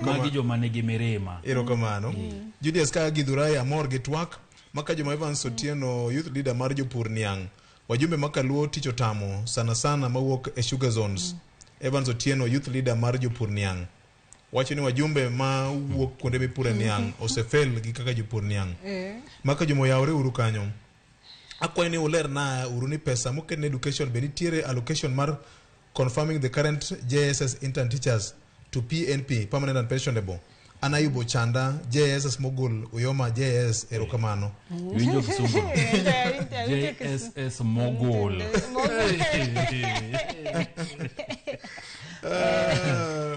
magi joma nigi mirima. Erokamano. Julius ka Githurai amor gi twak maka Juma Evans Otieno youth leader mar jopur niang'. Wajumbe makaluo tich otamo sana mawuok e sugar zones. Evans Otieno youth leader mar jopur niang'. Wacho ni wajumbe ma wuok kuonde mipure niang' osefel gi kaka jopur niang'. Maka Juma yawre uru kanyo. Akwayo ni uler na uru ni pesa moket ne education be nitiere allocation mar confirming the current JSS intern teachers to PNP, permanent and pensionable. Anayubo Chanda, JSS Mogul, Uyoma JSS Erokamano. Winjo kisungu. JSS Mogul.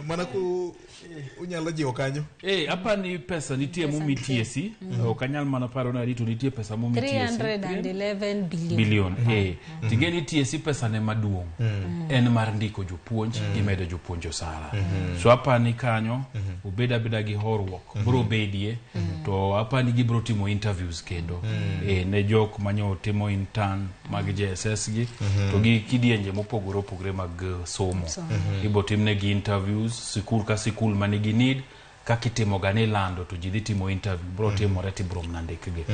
Manaku unyalo jiwo kanyo. Hapa ni pesa nitie mumi TSC. Okanyal mana paro na ritu nitie pesa mumi TSC. 311 billion. Tigeni TSC pesa ne maduong'. En mar ndiko jopuonj gi medo jopuonj osara. So hapa ni kanyo ubeda gi horruok. Bro bedie to hapa ni gibro timo interviews kendo. Ne jok manyo timo intern mag JSS gi to gi kidienje mopogore mag somo. Ibo timne gi interviews sikul ka sikul manigi need kakitimo gane lando to jidhi timo interview bro timo reti bro mnandikge.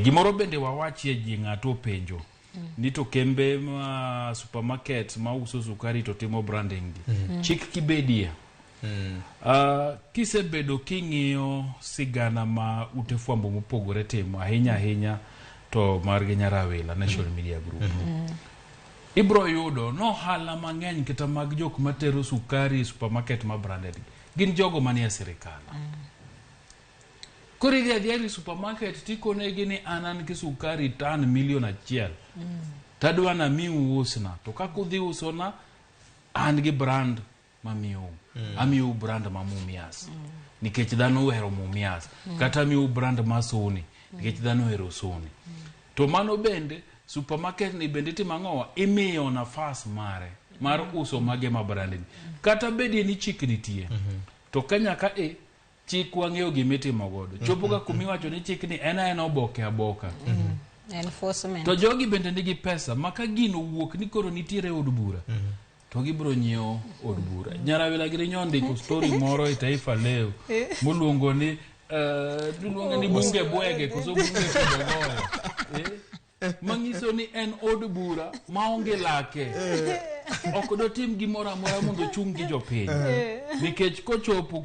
Gimoro bende wawachi ji ng'ato penjo ni to kembe ma supermarket ma uso sukari to timo branding chik kibedie. Kisebedo king'iyo sigana ma utefwambo mopogore timo ahinya to margi nyarawela National Media Group. Ibro yudo no hala mang'eny kata mag jok matero sukari supermarket ma branded gin jogo manie sirikal. Kori gadi supermarket tikone gini anan ki sukari tan milion 1. Tadwa na miu usna to kakudhi usona an gi brand mamiu. Amiu brand mamumias. Nikech dhano uhero mumias. Kata miu brand masoni. Nikech dhano uhero soni. To mano bende supermarket ni bende timang'owa imiyo nafas mare mar uso mage ma branded. Kata bedi ni chik nitie. To kanya ka chik wang'eyo gimitimo godo. Chopo ka kumiwacho ni chik ni en oboke aboka. Enforcement. To jogi bende nigi pesa maka gino wuok ni koro nitiere od bura. To gibro nyiewo od bura. Nyarawila giri nyondiko story moro e Taifa Leo moluongo ni bunge bwege koso bunge kudogoyo. Mangiso ni en od bura maonge lake. Ok do tim gimoro amora mondo chung' gi jopiny. Nikech kochopo